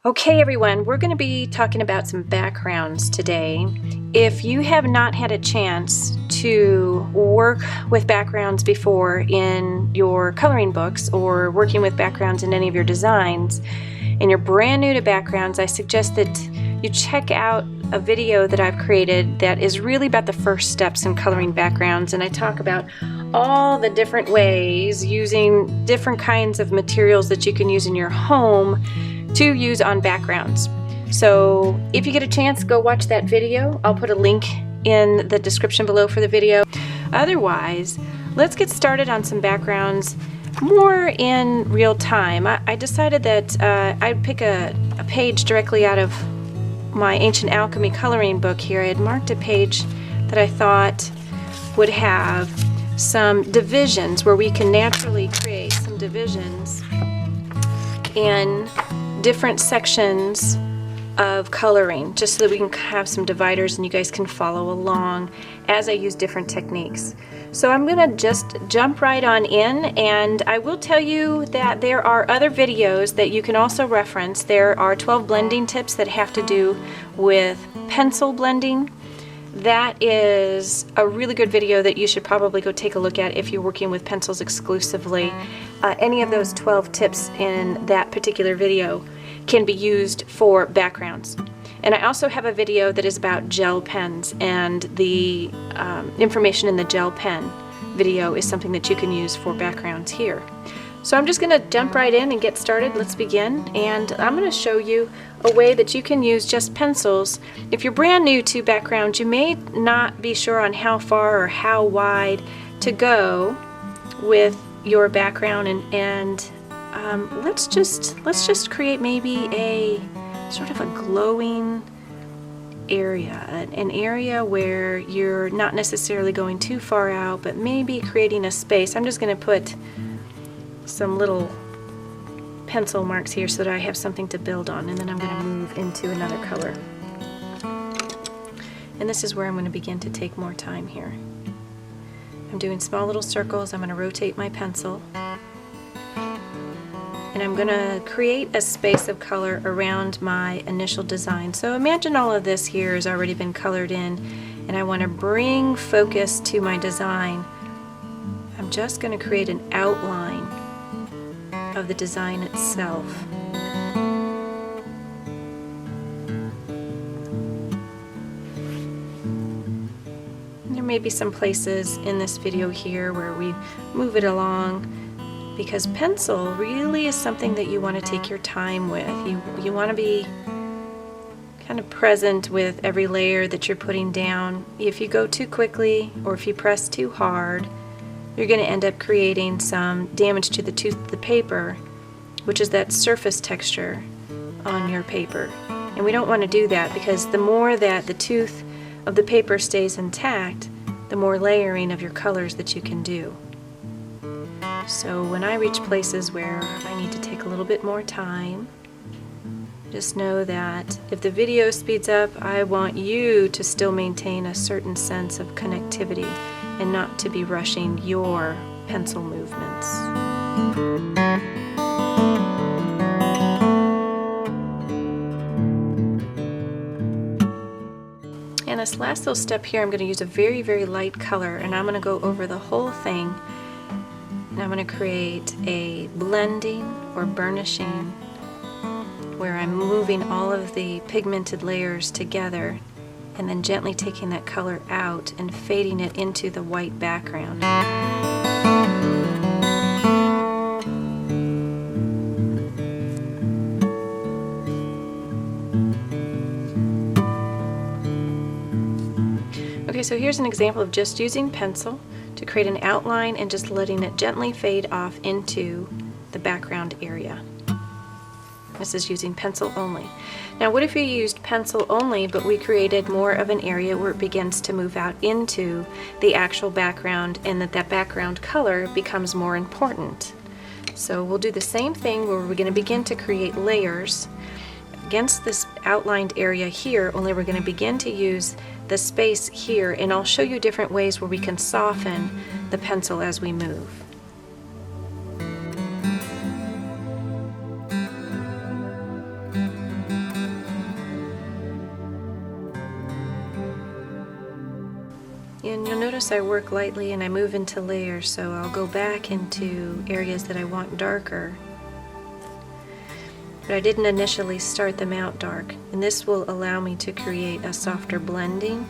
Okay everyone, we're going to be talking about some backgrounds today. If you have not had a chance to work with backgrounds before in your coloring books or working with backgrounds in any of your designs, and you're brand new to backgrounds, I suggest that you check out a video that I've created that is really about the first steps in coloring backgrounds, and I talk about all the different ways using different kinds of materials that you can use in your home to use on backgrounds. So if you get a chance, go watch that video. I'll put a link in the description below for the video. Otherwise, let's get started on some backgrounds more in real time. I decided that I'd pick a page directly out of my Ancient Alchemy Coloring Book here. I had marked a page that I thought would have some divisions where we can naturally create some divisions in different sections of coloring, just so that we can have some dividers and you guys can follow along as I use different techniques. So I'm going to just jump right on in, and I will tell you that there are other videos that you can also reference. There are 12 blending tips that have to do with pencil blending. That is a really good video that you should probably go take a look at if you're working with pencils exclusively. Any of those 12 tips in that particular video can be used for backgrounds. And I also have a video that is about gel pens, and the information in the gel pen video is something that you can use for backgrounds here. So I'm just going to jump right in and get started. Let's begin, and I'm going to show you a way that you can use just pencils. If you're brand new to background, you may not be sure on how far or how wide to go with your background, and let's just create maybe a sort of a glowing area, an area where you're not necessarily going too far out, but maybe creating a space. I'm just going to put some little pencil marks here so that I have something to build on, and then I'm going to move into another color. And this is where I'm going to begin to take more time here. I'm doing small little circles. I'm going to rotate my pencil, and I'm going to create a space of color around my initial design. So imagine all of this here has already been colored in, and I want to bring focus to my design. I'm just going to create an outline of the design itself. There may be some places in this video here where we move it along, because pencil really is something that you want to take your time with. You want to be kind of present with every layer that you're putting down. If you go too quickly or if you press too hard, you're going to end up creating some damage to the tooth of the paper, which is that surface texture on your paper. And we don't want to do that, because the more that the tooth of the paper stays intact, the more layering of your colors that you can do. So when I reach places where I need to take a little bit more time, just know that if the video speeds up, I want you to still maintain a certain sense of connectivity and not to be rushing your pencil movements. And this last little step here, I'm going to use a very, very light color, and I'm going to go over the whole thing, and I'm going to create a blending or burnishing where I'm moving all of the pigmented layers together and then gently taking that color out and fading it into the white background. Okay, so here's an example of just using pencil to create an outline and just letting it gently fade off into the background area. This is using pencil only. Now what if you used pencil only, but we created more of an area where it begins to move out into the actual background, and that background color becomes more important? So we'll do the same thing where we're going to begin to create layers against this outlined area here, only we're going to begin to use the space here, and I'll show you different ways where we can soften the pencil as we move. And you'll notice I work lightly and I move into layers, so I'll go back into areas that I want darker. But I didn't initially start them out dark, and this will allow me to create a softer blending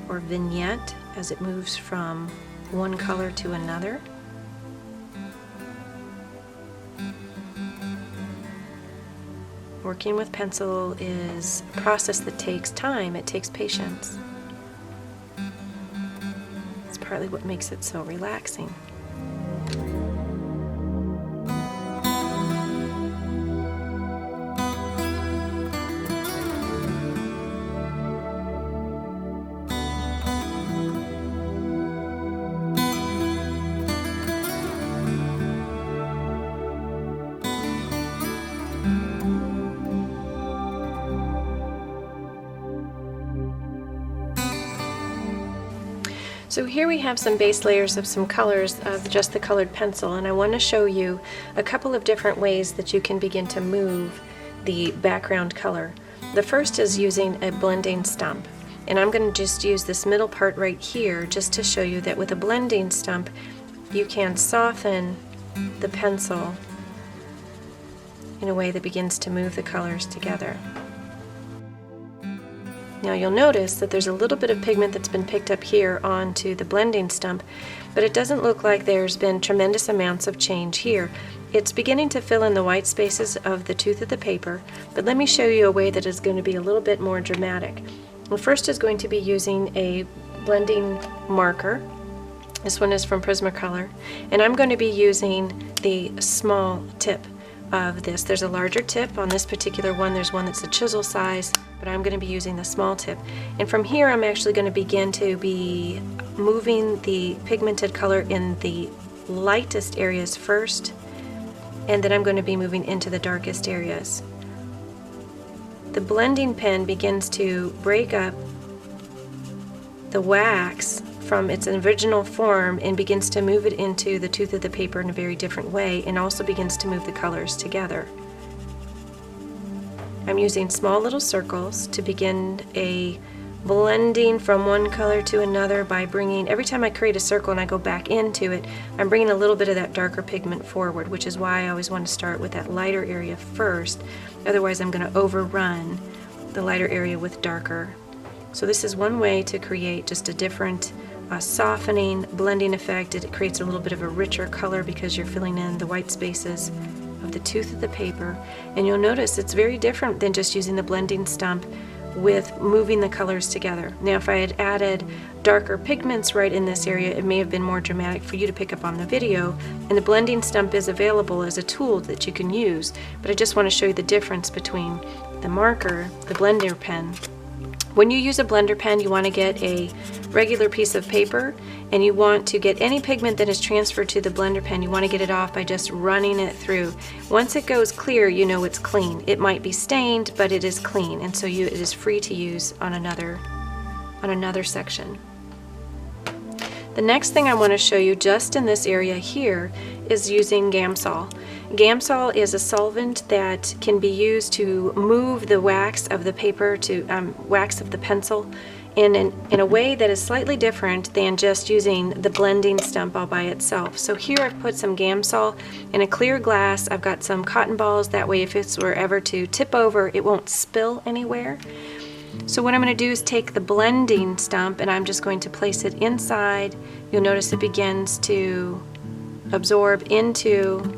or vignette as it moves from one color to another. Working with pencil is a process that takes time, it takes patience. It's partly what makes it so relaxing. So here we have some base layers of some colors of just the colored pencil, and I want to show you a couple of different ways that you can begin to move the background color. The first is using a blending stump, and I'm going to just use this middle part right here just to show you that with a blending stump you can soften the pencil in a way that begins to move the colors together. Now you'll notice that there's a little bit of pigment that's been picked up here onto the blending stump, but it doesn't look like there's been tremendous amounts of change here. It's beginning to fill in the white spaces of the tooth of the paper, but let me show you a way that is going to be a little bit more dramatic. The first is going to be using a blending marker. This one is from Prismacolor, and I'm going to be using the small tip of this. There's a larger tip on this particular one. There's one that's a chisel size, but I'm going to be using the small tip. And from here I'm actually going to begin to be moving the pigmented color in the lightest areas first, and then I'm going to be moving into the darkest areas. The blending pen begins to break up the wax from its original form and begins to move it into the tooth of the paper in a very different way, and also begins to move the colors together. I'm using small little circles to begin a blending from one color to another by bringing, every time I create a circle and I go back into it, I'm bringing a little bit of that darker pigment forward, which is why I always want to start with that lighter area first. Otherwise I'm going to overrun the lighter area with darker. So this is one way to create just a different softening, blending effect. It creates a little bit of a richer color because you're filling in the white spaces of the tooth of the paper. And you'll notice it's very different than just using the blending stump with moving the colors together. Now if I had added darker pigments right in this area, it may have been more dramatic for you to pick up on the video, and the blending stump is available as a tool that you can use, but I just want to show you the difference between the marker, the blender pen. When you use a blender pen, you want to get a regular piece of paper, and you want to get any pigment that is transferred to the blender pen, you want to get it off by just running it through. Once it goes clear, you know it's clean. It might be stained, but it is clean, and so it is free to use on another section. The next thing I want to show you just in this area here is using gamsol. Gamsol is a solvent that can be used to move the wax of the paper to wax of the pencil in a way that is slightly different than just using the blending stump all by itself. So here I've put some gamsol in a clear glass. I've got some cotton balls, that way if it were ever to tip over, it won't spill anywhere. So what I'm going to do is take the blending stump and I'm just going to place it inside. You'll notice it begins to absorb into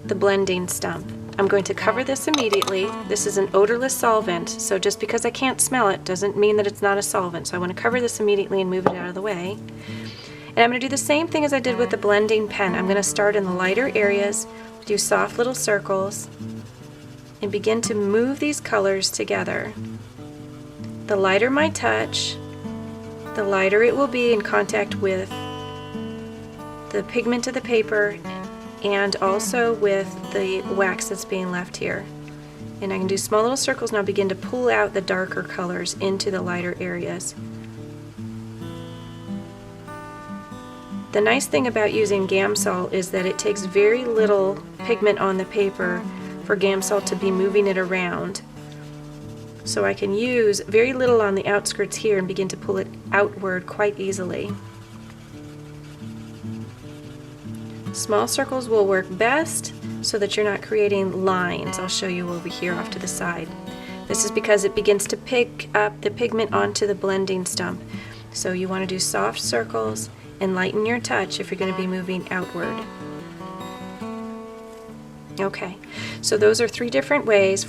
the blending stump. I'm going to cover this immediately. This is an odorless solvent, so just because I can't smell it doesn't mean that it's not a solvent. So I want to cover this immediately and move it out of the way. And I'm going to do the same thing as I did with the blending pen. I'm going to start in the lighter areas, do soft little circles, and begin to move these colors together. The lighter my touch, the lighter it will be in contact with the pigment of the paper and also with the wax that's being left here. And I can do small little circles and I'll begin to pull out the darker colors into the lighter areas. The nice thing about using gamsol is that it takes very little pigment on the paper for gamsol to be moving it around. So I can use very little on the outskirts here and begin to pull it outward quite easily. Small circles will work best so that you're not creating lines. I'll show you over here off to the side. This is because it begins to pick up the pigment onto the blending stump. So you want to do soft circles and lighten your touch if you're going to be moving outward. Okay, so those are four different ways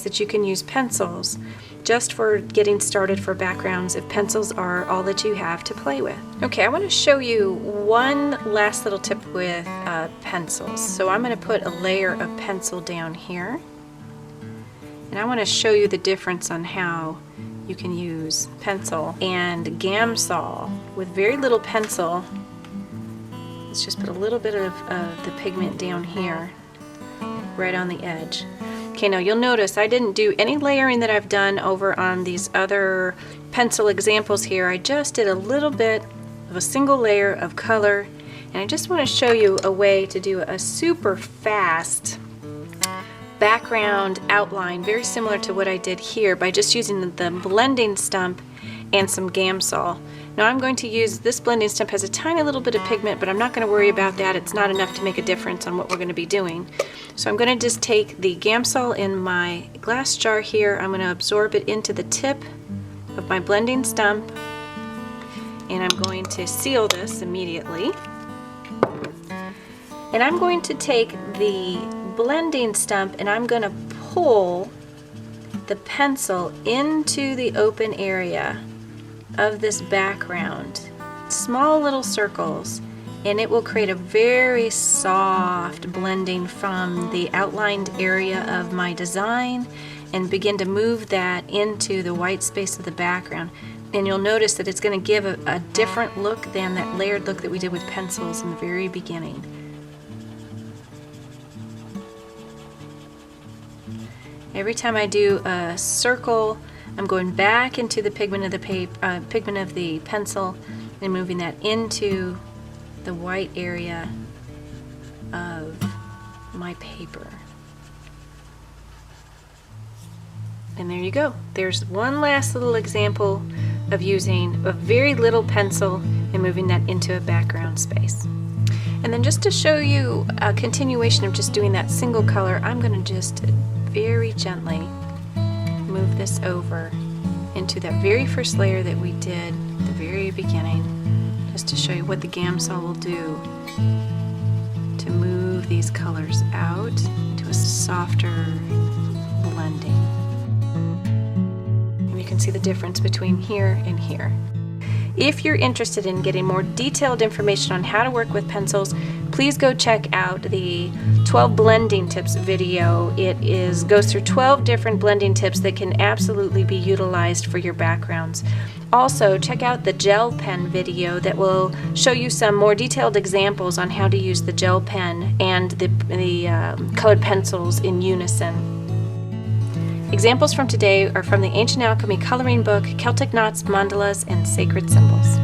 that you can use pencils just for getting started for backgrounds if pencils are all that you have to play with. Okay, I want to show you one last little tip with pencils. So I'm going to put a layer of pencil down here, and I want to show you the difference on how you can use pencil and gamsol. With very little pencil, let's just put a little bit of the pigment down here right on the edge. Okay, now you'll notice I didn't do any layering that I've done over on these other pencil examples here. I just did a little bit of a single layer of color, and I just want to show you a way to do a super fast background outline, very similar to what I did here, by just using the blending stump and some gamsol. Now I'm going to use, this blending stump has a tiny little bit of pigment, but I'm not going to worry about that. It's not enough to make a difference on what we're going to be doing. So I'm going to just take the gamsol in my glass jar here. I'm going to absorb it into the tip of my blending stump, and I'm going to seal this immediately. And I'm going to take the blending stump and I'm going to pull the pencil into the open area of this background, small little circles, and it will create a very soft blending from the outlined area of my design and begin to move that into the white space of the background. And you'll notice that it's going to give a different look than that layered look that we did with pencils in the very beginning. Every time I do a circle, I'm going back into the pigment of the pencil and moving that into the white area of my paper. And there you go. There's one last little example of using a very little pencil and moving that into a background space. And then just to show you a continuation of just doing that single color, I'm going to just very gently move this over into that very first layer that we did at the very beginning, just to show you what the gamsol will do to move these colors out to a softer blending. And you can see the difference between here and here. If you're interested in getting more detailed information on how to work with pencils, please go check out the 12 blending tips video. It goes through 12 different blending tips that can absolutely be utilized for your backgrounds. Also, check out the gel pen video that will show you some more detailed examples on how to use the gel pen and the colored pencils in unison. Examples from today are from the Ancient Alchemy Coloring Book, Celtic Knots, Mandalas, and Sacred Symbols.